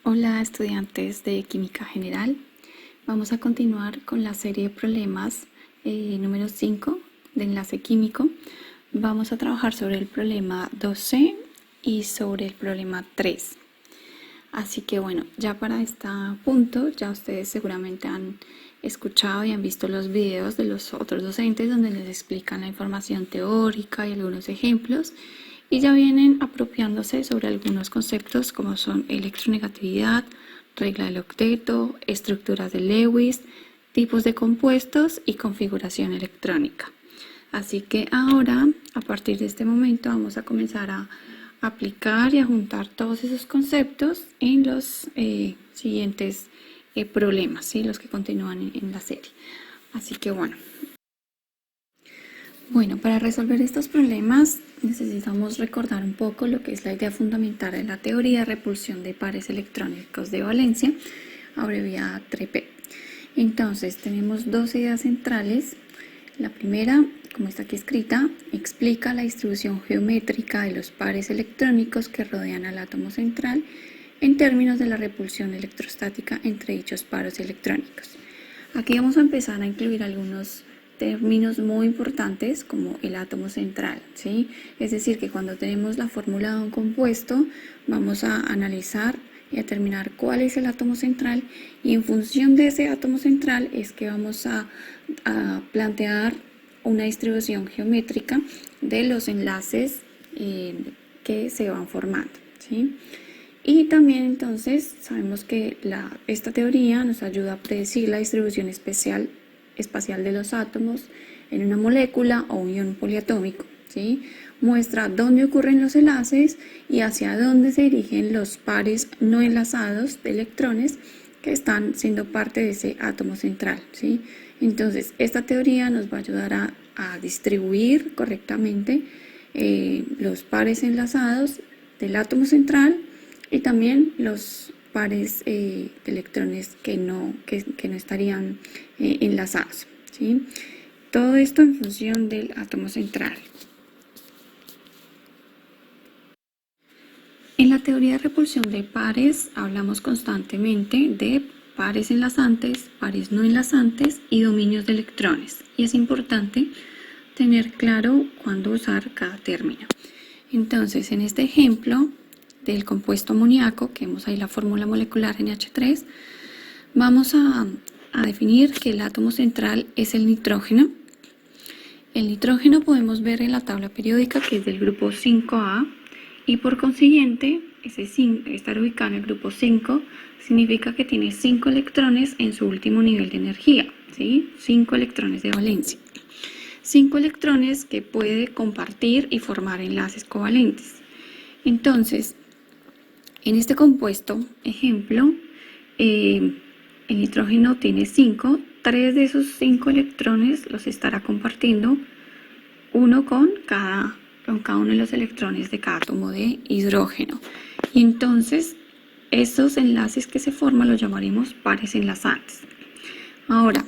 Hola estudiantes de Química General, vamos a continuar con la serie de problemas número 5 de enlace químico. Vamos a trabajar sobre el problema 2C y sobre el problema 3. Así que bueno, ya para este punto ya ustedes seguramente han escuchado y han visto los videos de los otros docentes donde les explican la información teórica y algunos ejemplos, y ya vienen apropiándose sobre algunos conceptos como son electronegatividad, regla del octeto, estructuras de Lewis, tipos de compuestos y configuración electrónica. Así que ahora, a partir de este momento, vamos a comenzar a aplicar y a juntar todos esos conceptos en los siguientes problemas, ¿sí? Los que continúan en la serie. Así que bueno, para resolver estos problemas necesitamos recordar un poco lo que es la idea fundamental de la teoría de repulsión de pares electrónicos de valencia, abreviada TREP. Entonces tenemos dos ideas centrales. La primera, como está aquí escrita, explica la distribución geométrica de los pares electrónicos que rodean al átomo central en términos de la repulsión electrostática entre dichos pares electrónicos. Aquí vamos a empezar a incluir algunos términos muy importantes como el átomo central, ¿sí? Es decir, que cuando tenemos la fórmula de un compuesto vamos a analizar y a determinar cuál es el átomo central, y en función de ese átomo central es que vamos a plantear una distribución geométrica de los enlaces que se van formando, ¿sí? Y también entonces sabemos que esta teoría nos ayuda a predecir la distribución espacial de los átomos en una molécula o un ion poliatómico, ¿sí? Muestra dónde ocurren los enlaces y hacia dónde se dirigen los pares no enlazados de electrones que están siendo parte de ese átomo central, ¿sí? Entonces, esta teoría nos va a ayudar a distribuir correctamente los pares enlazados del átomo central y también los pares de electrones que no estarían enlazados, ¿sí? Todo esto en función del átomo central. En la teoría de repulsión de pares hablamos constantemente de pares enlazantes, pares no enlazantes y dominios de electrones, y es importante tener claro cuándo usar cada término. Entonces, en este ejemplo del compuesto amoníaco, que vemos ahí la fórmula molecular NH3, vamos a definir que el átomo central es el nitrógeno. El nitrógeno podemos ver en la tabla periódica que es del grupo 5A, y por consiguiente estar ubicado en el grupo 5 significa que tiene 5 electrones en su último nivel de energía, ¿sí? 5 electrones de valencia. 5 electrones que puede compartir y formar enlaces covalentes. Entonces, en este compuesto, ejemplo, el nitrógeno tiene 5, 3 de esos 5 electrones los estará compartiendo uno con cada uno de los electrones de cada átomo de hidrógeno. Y entonces, esos enlaces que se forman los llamaremos pares enlazantes. Ahora,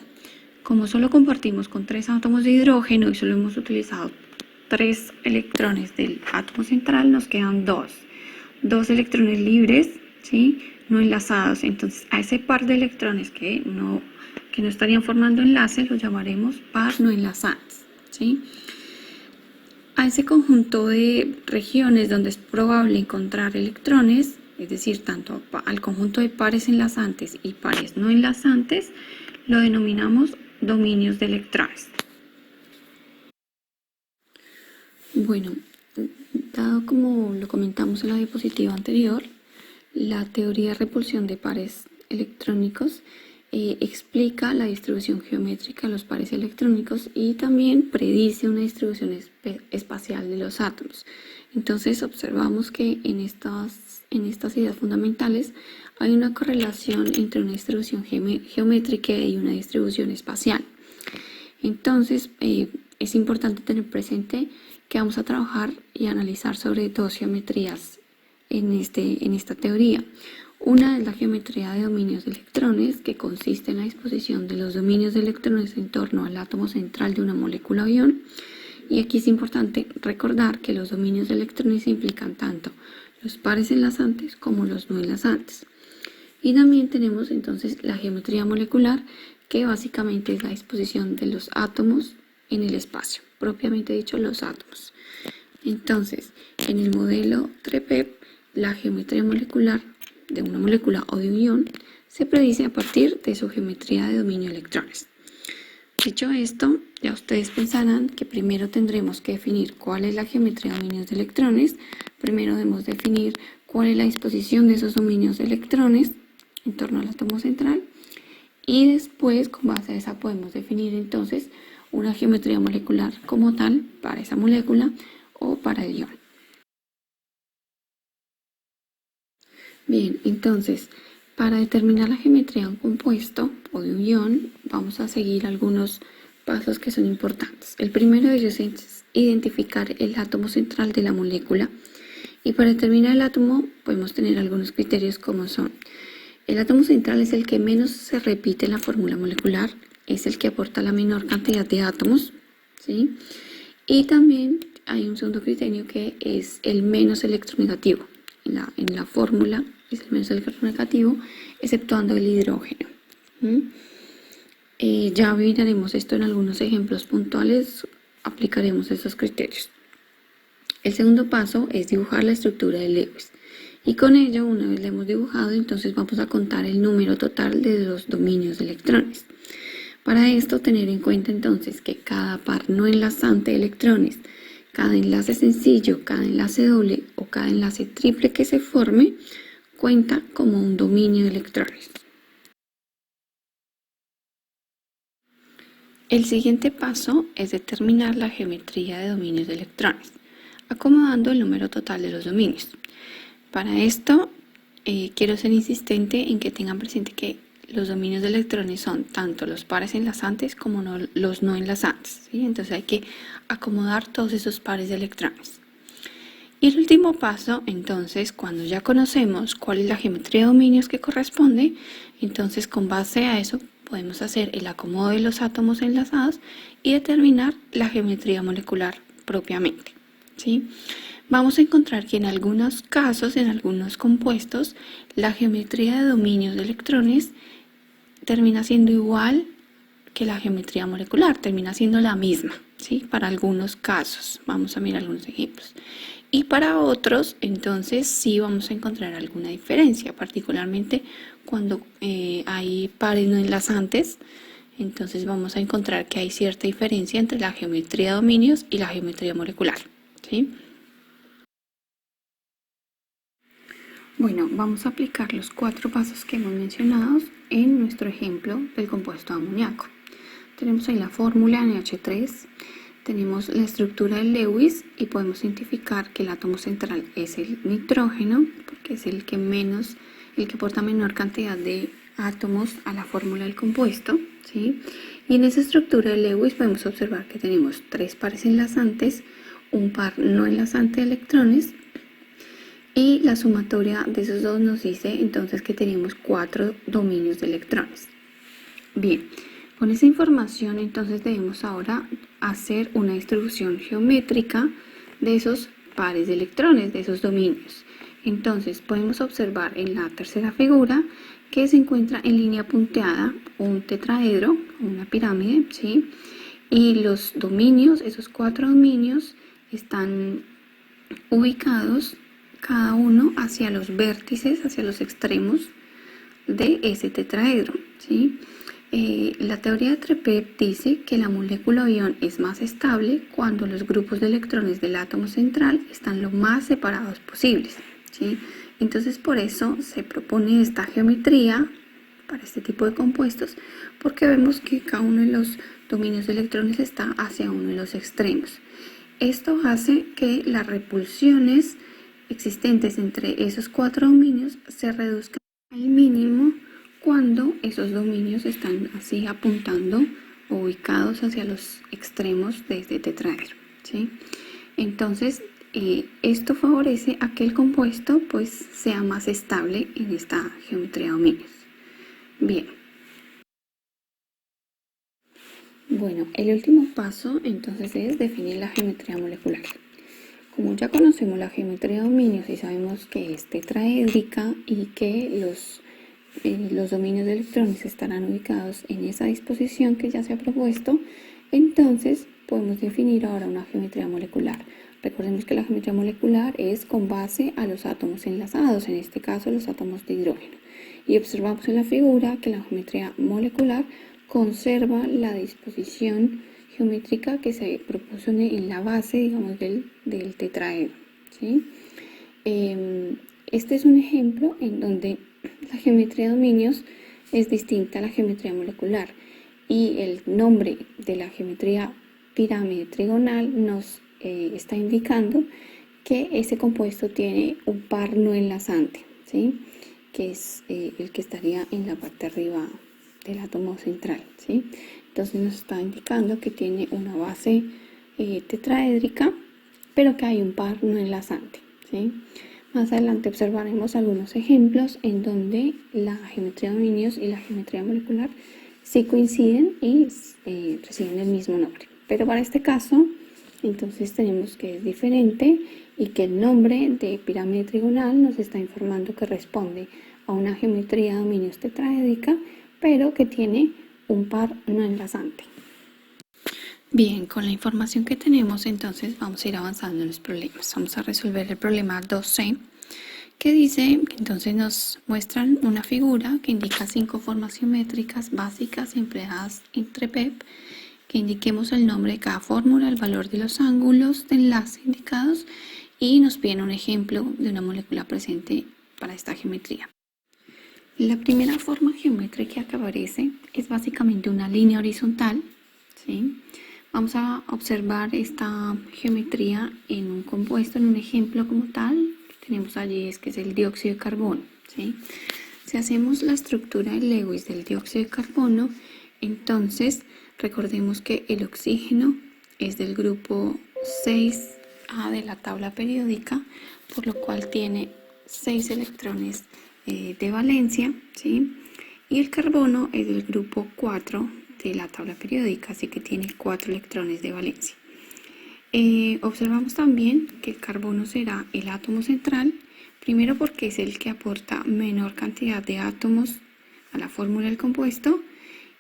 como solo compartimos con 3 átomos de hidrógeno y solo hemos utilizado 3 electrones del átomo central, nos quedan 2 electrones libres, ¿sí? No enlazados. Entonces, a ese par de electrones que no estarían formando enlaces los llamaremos par no enlazantes, ¿sí? A ese conjunto de regiones donde es probable encontrar electrones, es decir, tanto al conjunto de pares enlazantes y pares no enlazantes, lo denominamos dominios de electrones. Bueno, dado como lo comentamos en la diapositiva anterior, la teoría de repulsión de pares electrónicos explica la distribución geométrica de los pares electrónicos y también predice una distribución espacial de los átomos. Entonces observamos que en estas ideas fundamentales hay una correlación entre una distribución geométrica y una distribución espacial. Entonces es importante tener presente que vamos a trabajar y analizar sobre dos geometrías en esta teoría. Una es la geometría de dominios de electrones, que consiste en la disposición de los dominios de electrones en torno al átomo central de una molécula o ion. Y aquí es importante recordar que los dominios de electrones implican tanto los pares enlazantes como los no enlazantes. Y también tenemos entonces la geometría molecular, que básicamente es la disposición de los átomos en el espacio, propiamente dicho los átomos. Entonces, en el modelo TREPEP, la geometría molecular de una molécula o de un ion se predice a partir de su geometría de dominio de electrones. Dicho esto, ya ustedes pensarán que primero tendremos que definir cuál es la geometría de dominios de electrones. Primero debemos definir cuál es la disposición de esos dominios de electrones en torno al átomo central. Y después, con base a esa, podemos definir entonces una geometría molecular como tal para esa molécula o para el ion. Bien, entonces, para determinar la geometría de un compuesto o de un ion, vamos a seguir algunos pasos que son importantes. El primero de ellos es identificar el átomo central de la molécula. Y para determinar el átomo podemos tener algunos criterios como son: el átomo central es el que menos se repite en la fórmula molecular, es el que aporta la menor cantidad de átomos, ¿sí? Y también hay un segundo criterio que es el menos electronegativo. En la fórmula es el menos electronegativo, exceptuando el hidrógeno. Ya miraremos esto en algunos ejemplos puntuales, aplicaremos esos criterios. El segundo paso es dibujar la estructura de Lewis. Y con ello, una vez la hemos dibujado, entonces vamos a contar el número total de los dominios de electrones. Para esto, tener en cuenta entonces que cada par no enlazante de electrones, cada enlace sencillo, cada enlace doble o cada enlace triple que se forme, cuenta como un dominio de electrones. El siguiente paso es determinar la geometría de dominios de electrones, acomodando el número total de los dominios. Para esto, quiero ser insistente en que tengan presente que los dominios de electrones son tanto los pares enlazantes como los no enlazantes, ¿sí? Entonces hay que acomodar todos esos pares de electrones. Y el último paso, entonces, cuando ya conocemos cuál es la geometría de dominios que corresponde, entonces con base a eso podemos hacer el acomodo de los átomos enlazados y determinar la geometría molecular propiamente, ¿sí? Vamos a encontrar que en algunos casos, en algunos compuestos, la geometría de dominios de electrones termina siendo igual que la geometría molecular, termina siendo la misma, ¿sí? Para algunos casos, vamos a mirar algunos ejemplos. Y para otros, entonces, sí vamos a encontrar alguna diferencia, particularmente cuando hay pares no enlazantes. Entonces vamos a encontrar que hay cierta diferencia entre la geometría de dominios y la geometría molecular, ¿sí? Bueno, vamos a aplicar los 4 pasos que hemos mencionado en nuestro ejemplo del compuesto de amoníaco. Tenemos ahí la fórmula NH3, tenemos la estructura de Lewis y podemos identificar que el átomo central es el nitrógeno, porque es el que aporta menor cantidad de átomos a la fórmula del compuesto, ¿sí? Y en esa estructura de Lewis podemos observar que tenemos 3 pares enlazantes, un par no enlazante de electrones, y la sumatoria de esos dos nos dice entonces que tenemos 4 dominios de electrones. Bien, con esa información entonces debemos ahora hacer una distribución geométrica de esos pares de electrones, de esos dominios. Entonces podemos observar en la tercera figura que se encuentra en línea punteada un tetraedro, una pirámide, ¿sí? Y los dominios, esos 4 dominios, están ubicados cada uno hacia los vértices, hacia los extremos de ese tetraedro, ¿sí? La teoría de TREPEP dice que la molécula o ion es más estable cuando los grupos de electrones del átomo central están lo más separados posibles, ¿sí? Entonces por eso se propone esta geometría para este tipo de compuestos, porque vemos que cada uno de los dominios de electrones está hacia uno de los extremos. Esto hace que las repulsiones existentes entre esos 4 dominios se reduzcan al mínimo cuando esos dominios están así apuntando o ubicados hacia los extremos de este tetraedro, ¿sí? Entonces, esto favorece a que el compuesto pues sea más estable en esta geometría de dominios. Bien. Bueno, el último paso entonces es definir la geometría molecular. Como ya conocemos la geometría de dominios y sabemos que es tetraédrica y que los los dominios de electrones estarán ubicados en esa disposición que ya se ha propuesto, entonces podemos definir ahora una geometría molecular. Recordemos que la geometría molecular es con base a los átomos enlazados, en este caso los átomos de hidrógeno. Y observamos en la figura que la geometría molecular conserva la disposición geométrica que se propuso en la base, digamos, del tetraedro, ¿sí? Este es un ejemplo en donde la geometría de dominios es distinta a la geometría molecular y el nombre de la geometría pirámide trigonal nos está indicando que ese compuesto tiene un par no enlazante, ¿sí? Que es el que estaría en la parte arriba del átomo central, ¿sí? Entonces nos está indicando que tiene una base tetraédrica, pero que hay un par no enlazante, ¿sí? Más adelante observaremos algunos ejemplos en donde la geometría de dominios y la geometría molecular sí coinciden y reciben el mismo nombre. Pero para este caso, entonces tenemos que es diferente y que el nombre de pirámide trigonal nos está informando que responde a una geometría de dominios tetraédrica, pero que tiene un par no enlazante. Bien, con la información que tenemos, entonces vamos a ir avanzando en los problemas. Vamos a resolver el problema 2C, que dice que entonces nos muestran una figura que indica 5 formas geométricas básicas empleadas entre PEP, que indiquemos el nombre de cada fórmula, el valor de los ángulos de enlace indicados y nos piden un ejemplo de una molécula presente para esta geometría. La primera forma geométrica que aparece es básicamente una línea horizontal, ¿sí? Vamos a observar esta geometría en un compuesto, en un ejemplo como tal. Tenemos allí que es el dióxido de carbono, ¿sí? Si hacemos la estructura de Lewis del dióxido de carbono, entonces recordemos que el oxígeno es del grupo 6A de la tabla periódica, por lo cual tiene 6 electrones de valencia, ¿sí? Y el carbono es del grupo 4 de la tabla periódica, así que tiene 4 electrones de valencia. Observamos también que el carbono será el átomo central, primero porque es el que aporta menor cantidad de átomos a la fórmula del compuesto,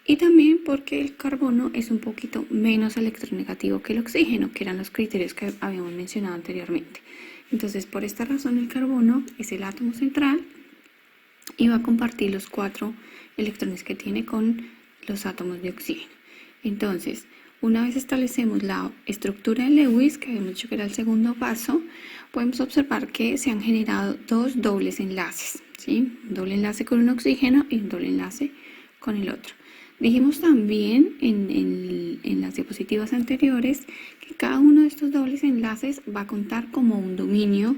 y también porque el carbono es un poquito menos electronegativo que el oxígeno, que eran los criterios que habíamos mencionado anteriormente. Entonces, por esta razón, el carbono es el átomo central y va a compartir los 4 electrones que tiene con los átomos de oxígeno. Entonces, una vez establecemos la estructura de Lewis, que habíamos dicho que era el segundo paso, podemos observar que se han generado 2 dobles enlaces, ¿sí? Un doble enlace con un oxígeno y un doble enlace con el otro. Dijimos también en las diapositivas anteriores que cada uno de estos dobles enlaces va a contar como un dominio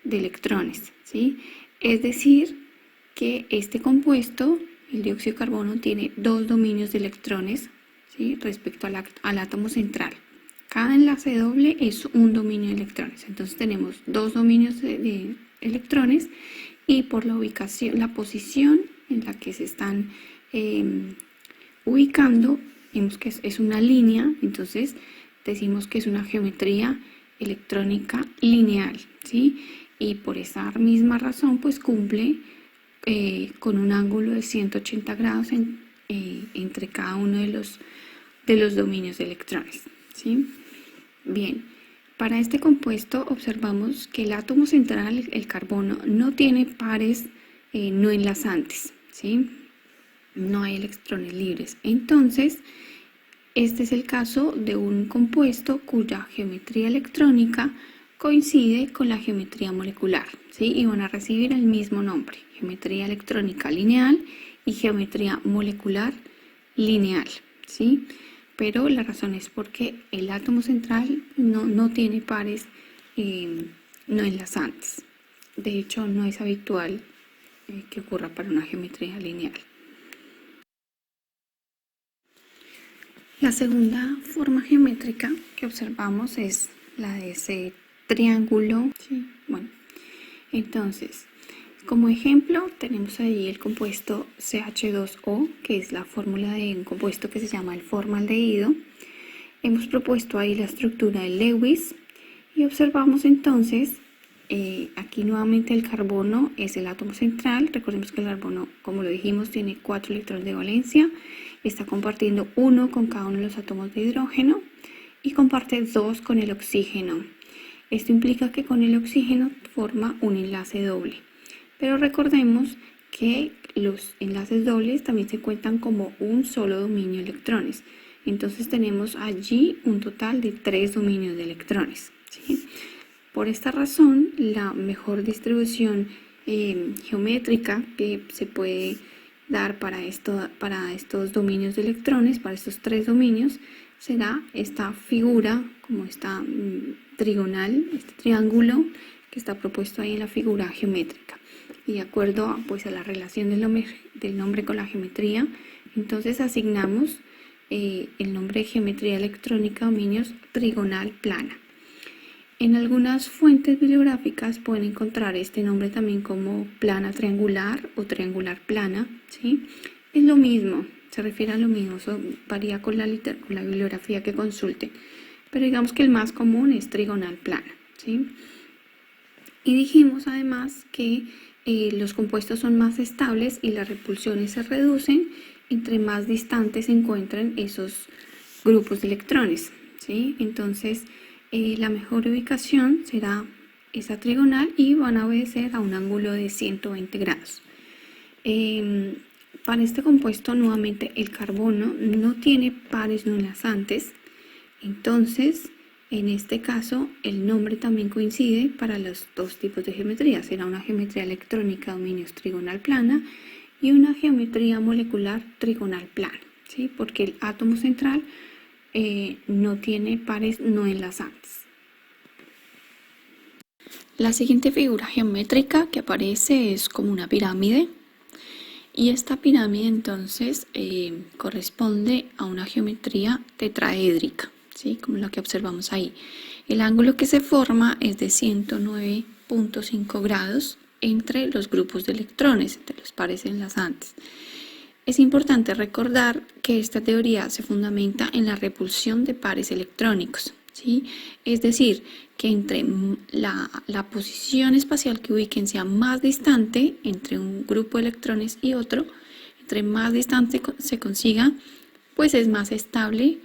de electrones, ¿sí? Es decir, que este compuesto, el dióxido de carbono, tiene 2 dominios de electrones, ¿sí? Respecto al átomo central. Cada enlace doble es un dominio de electrones. Entonces tenemos 2 dominios de electrones y por la ubicación, la posición en la que se están ubicando, vemos que es una línea, entonces decimos que es una geometría electrónica lineal, ¿sí? Y por esa misma razón, pues cumple con un ángulo de 180 grados entre cada uno de los dominios de electrones, ¿sí? Bien, para este compuesto observamos que el átomo central, el carbono, no tiene pares no enlazantes, ¿sí? No hay electrones libres. Entonces, este es el caso de un compuesto cuya geometría electrónica coincide con la geometría molecular, ¿sí? Y van a recibir el mismo nombre, geometría electrónica lineal y geometría molecular lineal, ¿sí? Pero la razón es porque el átomo central no tiene pares no enlazantes. De hecho, no es habitual que ocurra para una geometría lineal. La segunda forma geométrica que observamos es la de ese triángulo, ¿sí? Bueno, entonces, como ejemplo tenemos ahí el compuesto CH2O, que es la fórmula de un compuesto que se llama el formaldehído. Hemos propuesto ahí la estructura de Lewis y observamos entonces Aquí nuevamente el carbono es el átomo central. Recordemos que el carbono, como lo dijimos, tiene 4 electrones de valencia. Está compartiendo 1 con cada uno de los átomos de hidrógeno y comparte 2 con el oxígeno. Esto implica que con el oxígeno forma un enlace doble. Pero recordemos que los enlaces dobles también se cuentan como un solo dominio de electrones. Entonces tenemos allí un total de 3 dominios de electrones, ¿sí? Por esta razón, la mejor distribución geométrica que se puede dar para estos dominios de electrones, para estos 3 dominios, será esta figura, como esta trigonal, este triángulo que está propuesto ahí en la figura geométrica. Y de acuerdo a la relación del nombre con la geometría, entonces asignamos el nombre de geometría electrónica dominios trigonal plana. En algunas fuentes bibliográficas pueden encontrar este nombre también como plana triangular o triangular plana, ¿sí? Es lo mismo, se refiere a lo mismo, eso varía con la bibliografía que consulten, pero digamos que el más común es trigonal plana, ¿sí? Y dijimos además que los compuestos son más estables y las repulsiones se reducen entre más distantes se encuentran esos grupos de electrones, ¿sí? Entonces, la mejor ubicación será esa trigonal y van a obedecer a un ángulo de 120 grados. Para este compuesto, nuevamente, el carbono no tiene pares no enlazantes. Entonces, en este caso, el nombre también coincide para los dos tipos de geometría. Será una geometría electrónica dominios trigonal plana y una geometría molecular trigonal plana, ¿sí? Porque el átomo central no tiene pares no enlazantes. La siguiente figura geométrica que aparece es como una pirámide y esta pirámide entonces corresponde a una geometría tetraédrica, ¿sí? Como la que observamos ahí. El ángulo que se forma es de 109.5 grados entre los grupos de electrones, entre los pares enlazantes. Es importante recordar que esta teoría se fundamenta en la repulsión de pares electrónicos, ¿sí? Es decir, que entre la posición espacial que ubiquen sea más distante entre un grupo de electrones y otro, entre más distante se consiga, pues es más estable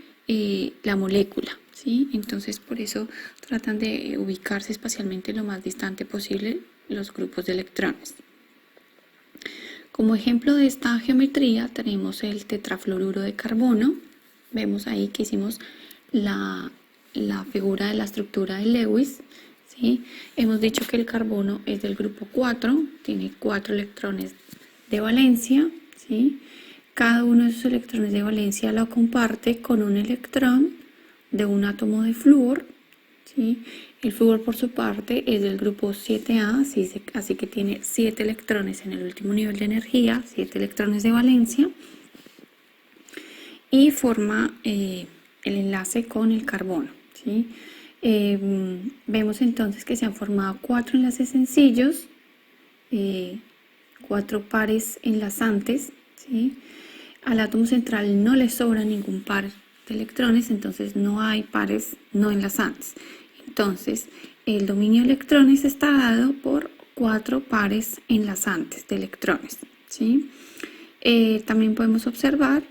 la molécula, ¿sí? Entonces por eso tratan de ubicarse espacialmente lo más distante posible los grupos de electrones. Como ejemplo de esta geometría tenemos el tetrafluoruro de carbono. Vemos ahí que hicimos la figura de la estructura de Lewis, ¿sí? Hemos dicho que el carbono es del grupo 4, tiene 4 electrones de valencia, ¿sí? Cada uno de esos electrones de valencia lo comparte con un electrón de un átomo de flúor, ¿sí? El flúor por su parte es del grupo 7A, así que tiene 7 electrones en el último nivel de energía, 7 electrones de valencia, y forma el enlace con el carbono, ¿sí? Vemos entonces que se han formado 4 enlaces sencillos, 4 pares enlazantes, ¿sí? Al átomo central no le sobra ningún par de electrones, entonces no hay pares no enlazantes. Entonces, el dominio de electrones está dado por 4 pares enlazantes de electrones, ¿sí? También podemos observar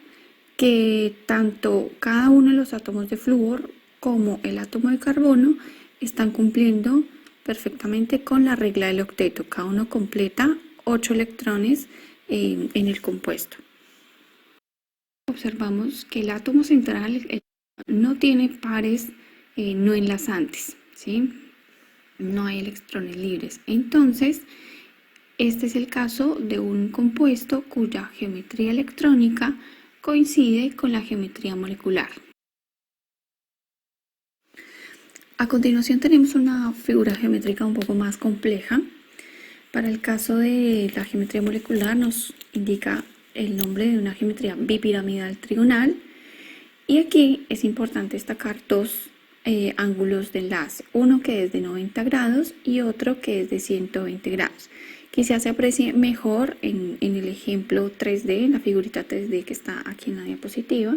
que tanto cada uno de los átomos de flúor como el átomo de carbono están cumpliendo perfectamente con la regla del octeto. Cada uno completa 8 electrones en el compuesto. Observamos que el átomo central no tiene pares no enlazantes, ¿sí? No hay electrones libres. Entonces, este es el caso de un compuesto cuya geometría electrónica coincide con la geometría molecular. A continuación tenemos una figura geométrica un poco más compleja. Para el caso de la geometría molecular nos indica el nombre de una geometría bipiramidal trigonal y aquí es importante destacar dos ángulos de enlace, uno que es de 90 grados y otro que es de 120 grados. Quizás se aprecie mejor en el ejemplo 3D, en la figurita 3D que está aquí en la diapositiva,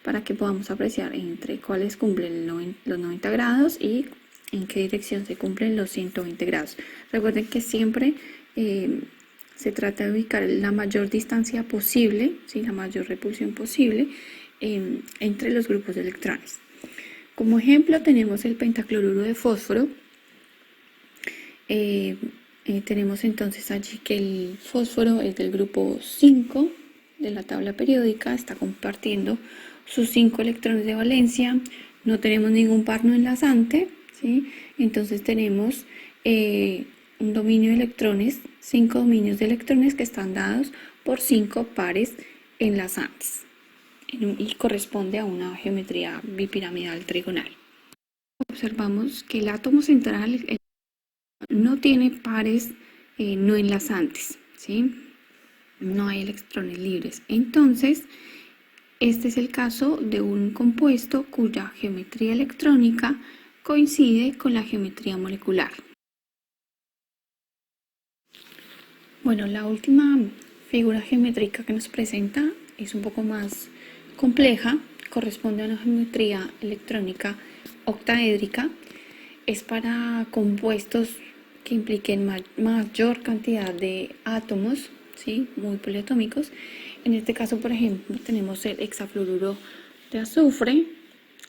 para que podamos apreciar entre cuáles cumplen los 90 grados y en qué dirección se cumplen los 120 grados. Recuerden que siempre se trata de ubicar la mayor distancia posible, ¿sí? La mayor repulsión posible entre los grupos de electrones. Como ejemplo tenemos el pentacloruro de fósforo. Tenemos entonces allí que el fósforo es del grupo 5 de la tabla periódica, está compartiendo sus 5 electrones de valencia, no tenemos ningún par no enlazante, ¿sí? Entonces tenemos un dominio de electrones, 5 dominios de electrones que están dados por 5 pares enlazantes y corresponde a una geometría bipiramidal trigonal. Observamos que el átomo central no tiene pares no enlazantes, ¿sí? No hay electrones libres. Entonces, este es el caso de un compuesto cuya geometría electrónica coincide con la geometría molecular. Bueno, la última figura geométrica que nos presenta es un poco más compleja, corresponde a una geometría electrónica octaédrica, es para compuestos que impliquen mayor cantidad de átomos, ¿sí? Muy poliatómicos. En este caso, por ejemplo, tenemos el hexafluoruro de azufre,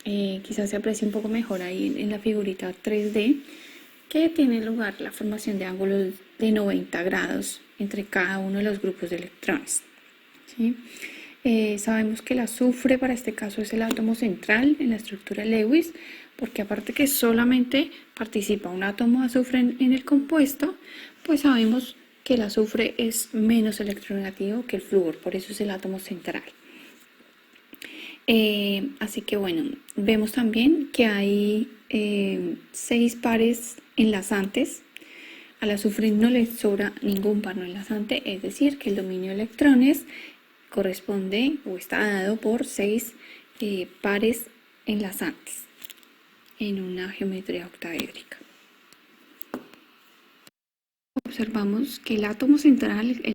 quizás se aprecie un poco mejor ahí en la figurita 3D, que tiene lugar la formación de ángulos de 90 grados entre cada uno de los grupos de electrones, ¿sí? Sabemos que el azufre para este caso es el átomo central en la estructura Lewis, porque aparte que solamente participa un átomo de azufre en el compuesto, pues sabemos que el azufre es menos electronegativo que el flúor, por eso es el átomo central. Así que bueno, vemos también que hay 6 pares enlazantes. Al azufre no le sobra ningún par no enlazante, es decir, que el dominio de electrones corresponde o está dado por 6 pares enlazantes en una geometría octaédrica. Observamos que el átomo central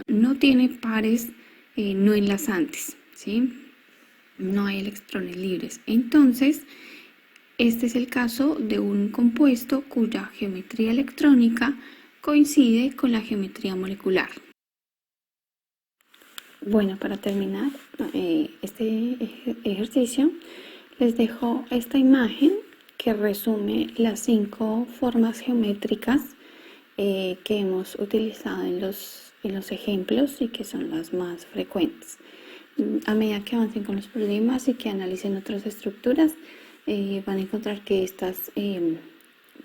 no tiene pares no enlazantes, ¿sí? No hay electrones libres. Entonces, este es el caso de un compuesto cuya geometría electrónica coincide con la geometría molecular. Bueno, para terminar este ejercicio, les dejo esta imagen que resume las 5 formas geométricas que hemos utilizado en los ejemplos y que son las más frecuentes. A medida que avancen con los problemas y que analicen otras estructuras, van a encontrar que estas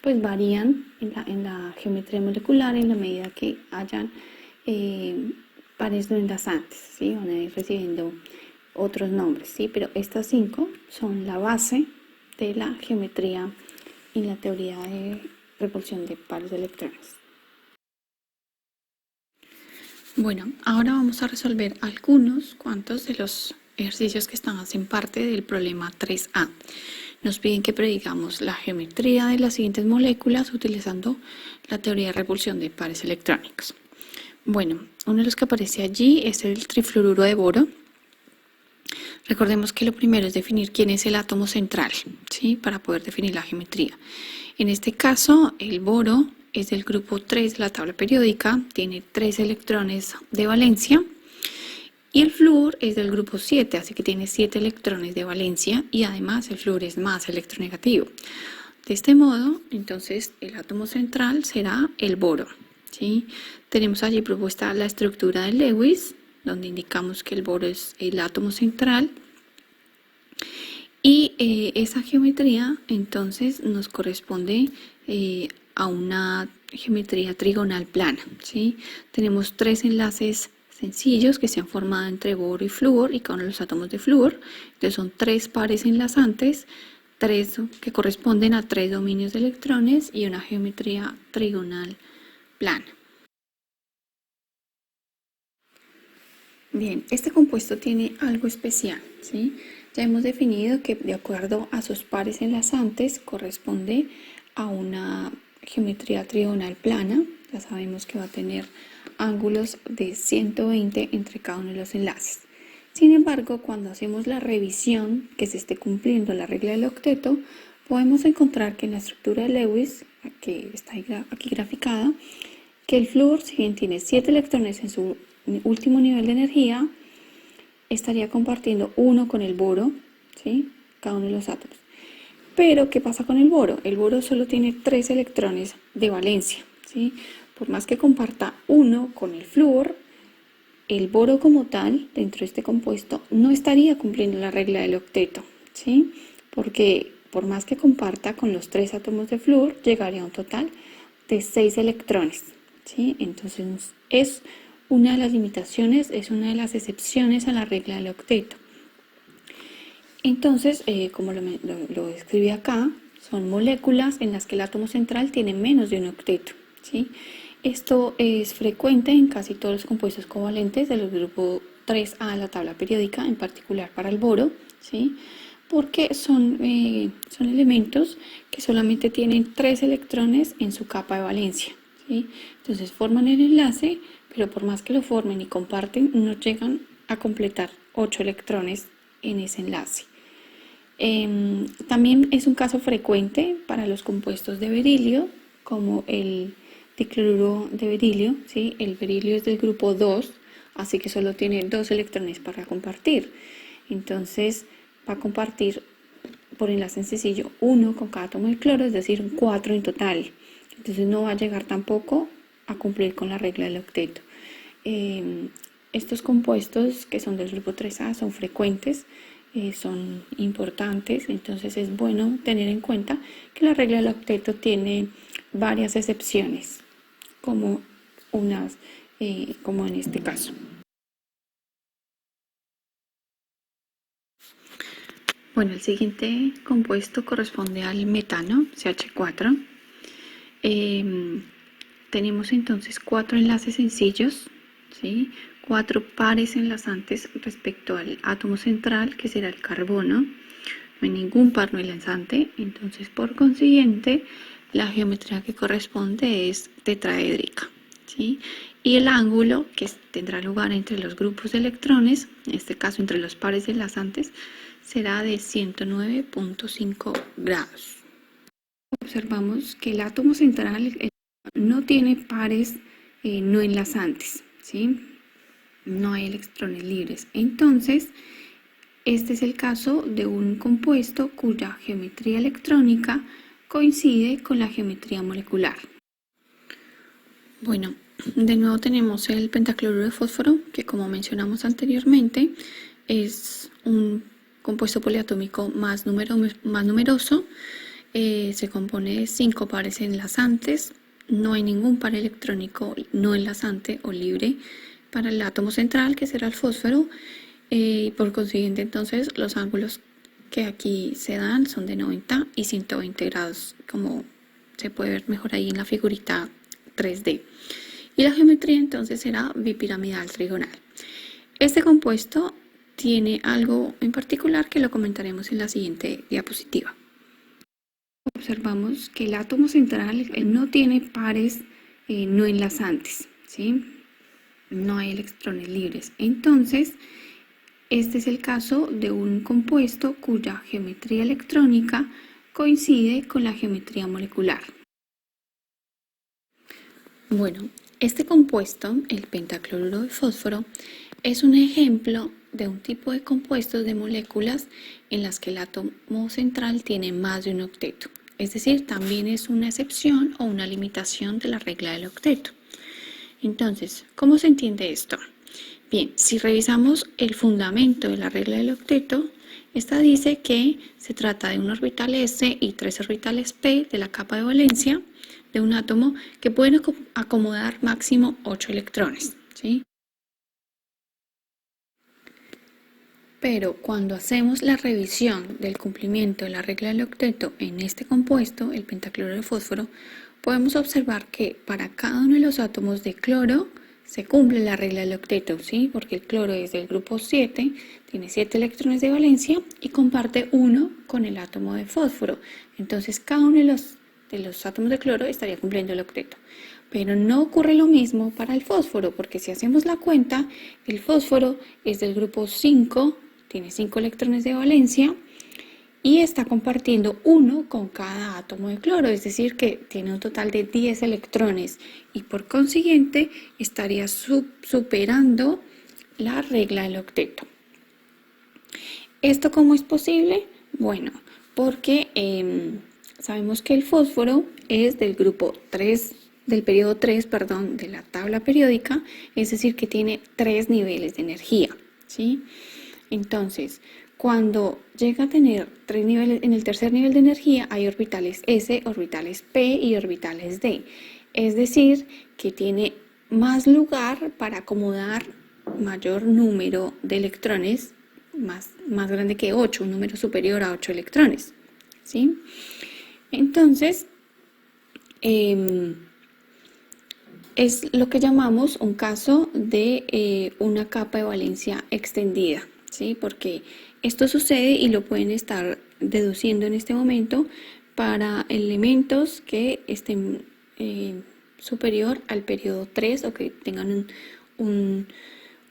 pues varían en la geometría molecular en la medida que hayan pares no enlazantes, ¿sí? Van a ir recibiendo otros nombres, ¿sí? Pero estas 5 son la base de la geometría y la teoría de repulsión de pares de electrones. Bueno, ahora vamos a resolver algunos cuantos de los ejercicios que hacen parte del problema 3A. Nos piden que predicamos la geometría de las siguientes moléculas utilizando la teoría de repulsión de pares electrónicos. Bueno, uno de los que aparece allí es el trifluoruro de boro. Recordemos que lo primero es definir quién es el átomo central, ¿sí? Para poder definir la geometría. En este caso, el boro es del grupo 3 de la tabla periódica, tiene 3 electrones de valencia, y el flúor es del grupo 7, así que tiene 7 electrones de valencia y además el flúor es más electronegativo. De este modo, entonces, el átomo central será el boro, ¿sí? Tenemos allí propuesta la estructura de Lewis, donde indicamos que el boro es el átomo central. Y esa geometría, entonces, nos corresponde a una geometría trigonal plana, ¿sí? Tenemos 3 enlaces sencillos que se han formado entre boro y flúor y cada uno de los átomos de flúor. Entonces son 3 pares enlazantes, 3 que corresponden a 3 dominios de electrones y una geometría trigonal plana. Bien, este compuesto tiene algo especial, ¿sí? Ya hemos definido que de acuerdo a sus pares enlazantes corresponde a una geometría trigonal plana. Ya sabemos que va a tener ángulos de 120 entre cada uno de los enlaces. Sin embargo, cuando hacemos la revisión que se esté cumpliendo la regla del octeto, podemos encontrar que en la estructura de Lewis, que está aquí graficada, que el flúor, si bien tiene 7 electrones en su último nivel de energía, estaría compartiendo 1 con el boro, ¿sí? Cada uno de los átomos. Pero, ¿qué pasa con el boro? El boro solo tiene 3 electrones de valencia, ¿sí? Por más que comparta 1 con el flúor, el boro como tal, dentro de este compuesto, no estaría cumpliendo la regla del octeto, ¿sí? Porque por más que comparta con los 3 átomos de flúor, llegaría a un total de 6 electrones, ¿sí? Entonces, es una de las limitaciones, es una de las excepciones a la regla del octeto. Entonces, como lo escribí acá, son moléculas en las que el átomo central tiene menos de un octeto, ¿sí? Esto es frecuente en casi todos los compuestos covalentes del grupo 3A de la tabla periódica, en particular para el boro, ¿sí? Porque son elementos que solamente tienen 3 electrones en su capa de valencia, ¿sí? Entonces forman el enlace, pero por más que lo formen y comparten, no llegan a completar 8 electrones en ese enlace. También es un caso frecuente para los compuestos de berilio, como el dicloruro de berilio, ¿sí? El berilio es del grupo 2, así que solo tiene 2 electrones para compartir. Entonces va a compartir por enlace sencillo 1 con cada átomo de cloro, es decir, 4 en total. Entonces no va a llegar tampoco a cumplir con la regla del octeto. Estos compuestos que son del grupo 3A son frecuentes, son importantes, entonces es bueno tener en cuenta que la regla del octeto tiene varias excepciones, como en este caso. Bueno, el siguiente compuesto corresponde al metano, CH4. Tenemos entonces 4 enlaces sencillos, ¿sí? 4 pares enlazantes respecto al átomo central, que será el carbono. No hay ningún par no enlazante, entonces por consiguiente la geometría que corresponde es tetraédrica, ¿sí? Y el ángulo que tendrá lugar entre los grupos de electrones, en este caso entre los pares enlazantes, será de 109.5 grados. Observamos que el átomo central no tiene pares no enlazantes, ¿sí? No hay electrones libres. Entonces, este es el caso de un compuesto cuya geometría electrónica coincide con la geometría molecular. Bueno, de nuevo tenemos el pentacloruro de fósforo, que como mencionamos anteriormente, es un compuesto poliatómico más numeroso. Se compone de 5 pares enlazantes. No hay ningún par electrónico no enlazante o libre para el átomo central, que será el fósforo. Y por consiguiente, entonces, los ángulos que aquí se dan son de 90 y 120 grados, como se puede ver mejor ahí en la figurita 3D. Y la geometría entonces será bipiramidal trigonal. Este compuesto tiene algo en particular que lo comentaremos en la siguiente diapositiva. Observamos que el átomo central no tiene pares no enlazantes, ¿sí? No hay electrones libres. Entonces, este es el caso de un compuesto cuya geometría electrónica coincide con la geometría molecular. Bueno, este compuesto, el pentacloruro de fósforo, es un ejemplo de un tipo de compuestos de moléculas en las que el átomo central tiene más de un octeto. Es decir, también es una excepción o una limitación de la regla del octeto. Entonces, ¿cómo se entiende esto? Bien, si revisamos el fundamento de la regla del octeto, esta dice que se trata de un orbital S y 3 orbitales P de la capa de valencia de un átomo que pueden acomodar máximo 8 electrones, ¿sí? Pero cuando hacemos la revisión del cumplimiento de la regla del octeto en este compuesto, el pentacloruro de fósforo, podemos observar que para cada uno de los átomos de cloro se cumple la regla del octeto, ¿sí? Porque el cloro es del grupo 7, tiene 7 electrones de valencia y comparte 1 con el átomo de fósforo. Entonces cada uno de los átomos de cloro estaría cumpliendo el octeto. Pero no ocurre lo mismo para el fósforo, porque si hacemos la cuenta, el fósforo es del grupo 5, tiene 5 electrones de valencia y está compartiendo uno con cada átomo de cloro, es decir, que tiene un total de 10 electrones y por consiguiente estaría superando la regla del octeto. ¿Esto cómo es posible? Bueno, porque sabemos que el fósforo es del grupo 3, del periodo 3, perdón, de la tabla periódica, es decir, que tiene 3 niveles de energía, ¿sí? Entonces, cuando llega a tener 3 niveles, en el tercer nivel de energía hay orbitales S, orbitales P y orbitales D. Es decir, que tiene más lugar para acomodar mayor número de electrones, más grande que 8, un número superior a 8 electrones, ¿sí? Entonces, es lo que llamamos un caso de una capa de valencia extendida, ¿sí? Porque esto sucede y lo pueden estar deduciendo en este momento para elementos que estén superior al periodo 3 o que tengan un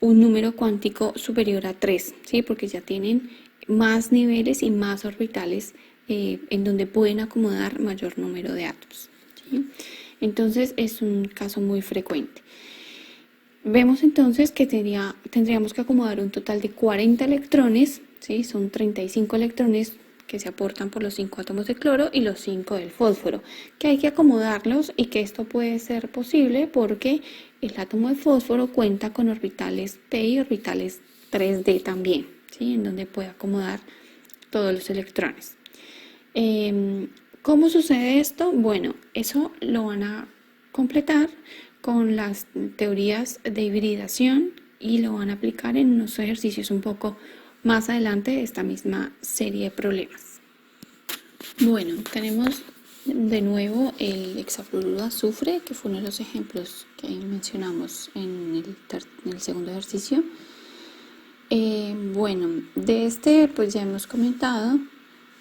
número cuántico superior a 3, ¿sí? Porque ya tienen más niveles y más orbitales en donde pueden acomodar mayor número de átomos, ¿sí? Entonces es un caso muy frecuente. Vemos entonces que tendríamos que acomodar un total de 40 electrones, ¿sí? Son 35 electrones que se aportan por los 5 átomos de cloro y los 5 del fósforo, que hay que acomodarlos y que esto puede ser posible porque el átomo de fósforo cuenta con orbitales P y orbitales 3D también, ¿sí? En donde puede acomodar todos los electrones. ¿Cómo sucede esto? Bueno, eso lo van a completar con las teorías de hibridación y lo van a aplicar en unos ejercicios un poco más adelante de esta misma serie de problemas. Bueno, tenemos de nuevo el hexafluoruro de azufre, que fue uno de los ejemplos que mencionamos en el segundo ejercicio. Bueno, de este pues ya hemos comentado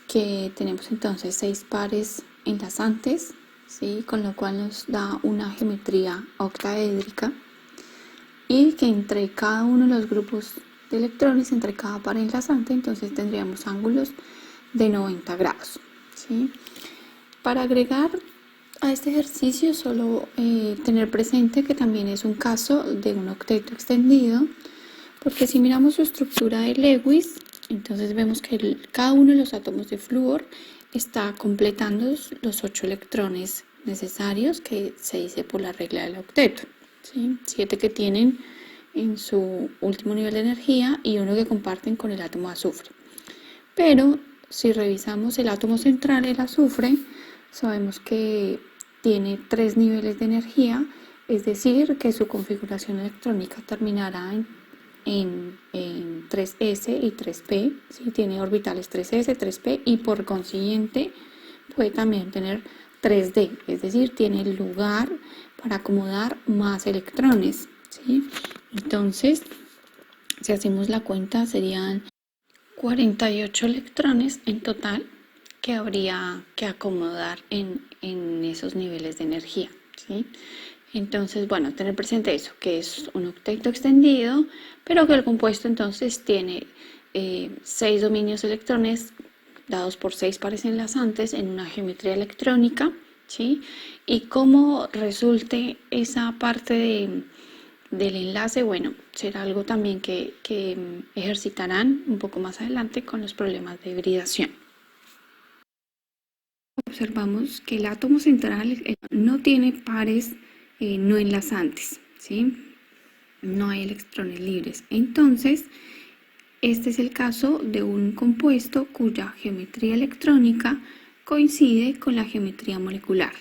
que tenemos entonces 6 pares enlazantes, ¿sí? Con lo cual nos da una geometría octaédrica y que entre cada uno de los grupos de electrones, entre cada par enlazante, entonces tendríamos ángulos de 90 grados, ¿sí? Para agregar a este ejercicio solo tener presente que también es un caso de un octeto extendido, porque si miramos su estructura de Lewis, entonces vemos que cada uno de los átomos de flúor está completando los 8 electrones necesarios que se dice por la regla del octeto, ¿sí? 7 que tienen en su último nivel de energía y uno que comparten con el átomo de azufre. Pero si revisamos el átomo central, el azufre, sabemos que tiene 3 niveles de energía, es decir, que su configuración electrónica terminará en 3s y 3p, ¿sí? Tiene orbitales 3s, 3p y por consiguiente puede también tener 3d, es decir, tiene lugar para acomodar más electrones, ¿sí? Entonces, si hacemos la cuenta, serían 48 electrones en total que habría que acomodar en esos niveles de energía, ¿sí? Entonces, bueno, tener presente eso, que es un octeto extendido, pero que el compuesto entonces tiene 6 dominios de electrones dados por 6 pares enlazantes en una geometría electrónica, ¿sí? Y cómo resulte esa parte del enlace, bueno, será algo también que ejercitarán un poco más adelante con los problemas de hibridación. Observamos que el átomo central no tiene pares no enlazantes, ¿sí? No hay electrones libres. Entonces, este es el caso de un compuesto cuya geometría electrónica coincide con la geometría molecular.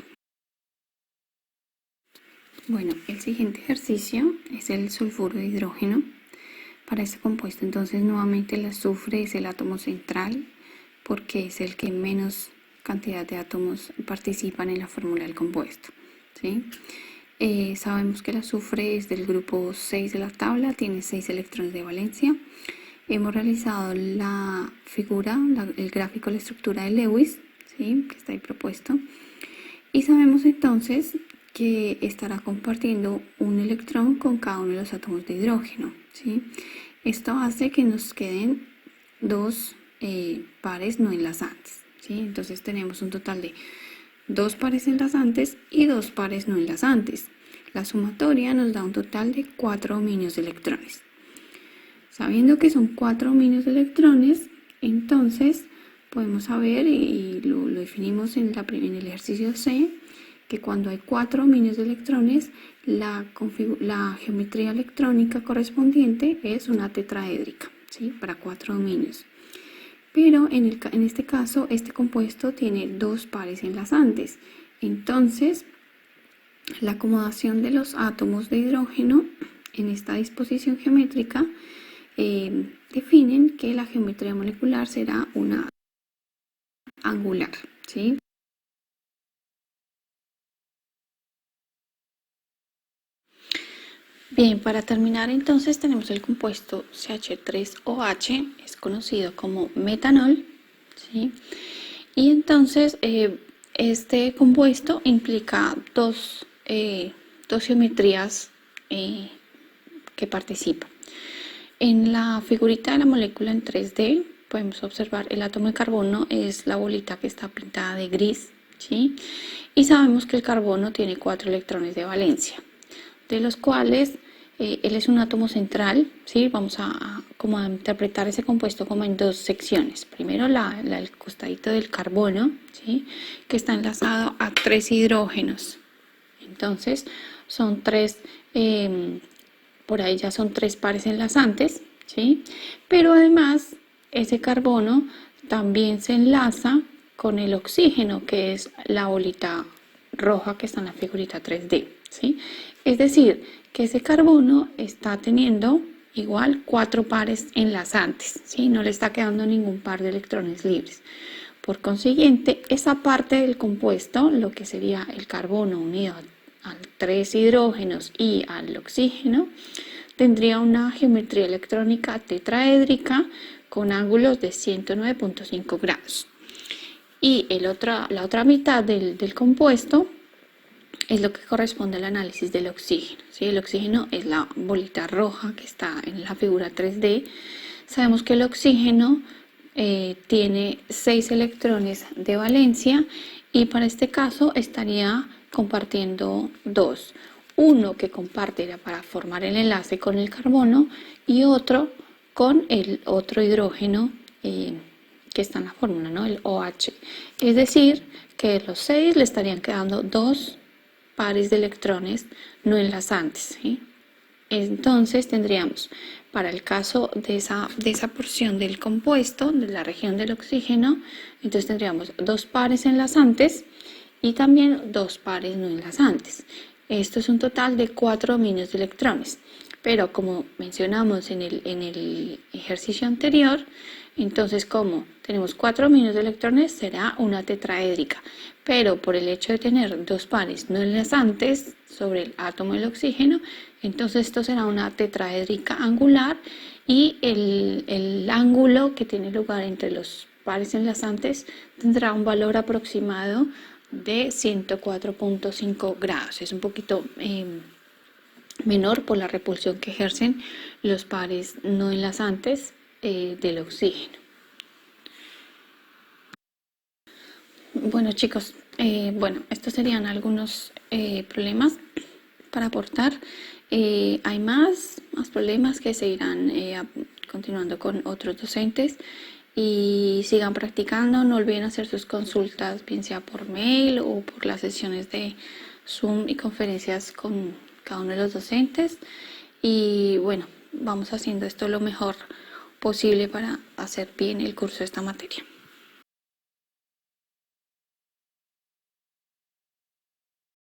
Bueno, el siguiente ejercicio es el sulfuro de hidrógeno. Para este compuesto, entonces, nuevamente el azufre es el átomo central porque es el que menos cantidad de átomos participan en la fórmula del compuesto, ¿sí? Sabemos que el azufre es del grupo 6 de la tabla, tiene 6 electrones de valencia. Hemos realizado la figura, el gráfico de la estructura de Lewis, ¿sí? Que está ahí propuesto. Y sabemos entonces que estará compartiendo un electrón con cada uno de los átomos de hidrógeno, ¿sí? Esto hace que nos queden 2 pares no enlazantes, ¿sí? Entonces tenemos un total de 2 pares enlazantes y 2 pares no enlazantes. La sumatoria nos da un total de 4 dominios de electrones. Sabiendo que son 4 dominios de electrones, entonces podemos saber, y lo definimos en el ejercicio C, que cuando hay 4 dominios de electrones, la geometría electrónica correspondiente es una tetraédrica, ¿sí? Para 4 dominios. Pero en este caso, este compuesto tiene 2 pares enlazantes. Entonces, la acomodación de los átomos de hidrógeno en esta disposición geométrica definen que la geometría molecular será una angular, ¿sí? Bien, para terminar entonces tenemos el compuesto CH3OH, es conocido como metanol, ¿sí? Y entonces este compuesto implica dos geometrías que participan. En la figurita de la molécula en 3D podemos observar el átomo de carbono, es la bolita que está pintada de gris, ¿sí? Y sabemos que el carbono tiene 4 electrones de valencia, de los cuales él es un átomo central, ¿sí? Vamos a interpretar ese compuesto como en 2 secciones. Primero el costadito del carbono, ¿sí? Que está enlazado a 3 hidrógenos. Entonces son 3, por ahí ya son 3 pares enlazantes, ¿sí? Pero además ese carbono también se enlaza con el oxígeno, que es la bolita roja que está en la figurita 3D, ¿sí? Es decir, que ese carbono está teniendo igual 4 pares enlazantes, ¿sí? No le está quedando ningún par de electrones libres. Por consiguiente, esa parte del compuesto, lo que sería el carbono unido a 3 hidrógenos y al oxígeno, tendría una geometría electrónica tetraédrica con ángulos de 109.5 grados. Y la otra mitad del compuesto es lo que corresponde al análisis del oxígeno, ¿sí? El oxígeno es la bolita roja que está en la figura 3D. Sabemos que el oxígeno tiene 6 electrones de valencia y para este caso estaría compartiendo 2. Uno que comparte para formar el enlace con el carbono y otro con el otro hidrógeno que está en la fórmula, ¿no? El OH. Es decir, que de los 6 le estarían quedando 2 pares de electrones no enlazantes, ¿sí? Entonces tendríamos, para el caso de esa porción del compuesto, de la región del oxígeno, entonces tendríamos 2 pares enlazantes y también 2 pares no enlazantes. Esto es un total de 4 dominios de electrones. Pero como mencionamos en el ejercicio anterior, entonces como tenemos 4 dominios de electrones, será una tetraédrica. Pero por el hecho de tener 2 pares no enlazantes sobre el átomo del oxígeno, entonces esto será una tetraédrica angular y el ángulo que tiene lugar entre los pares enlazantes tendrá un valor aproximado de 104.5 grados. Es un poquito menor por la repulsión que ejercen los pares no enlazantes del oxígeno. Bueno, chicos, estos serían algunos problemas para aportar. Hay más problemas que se irán continuando con otros docentes y sigan practicando. No olviden hacer sus consultas, bien sea por mail o por las sesiones de Zoom y conferencias con cada uno de los docentes. Y bueno, vamos haciendo esto lo mejor posible para hacer bien el curso de esta materia.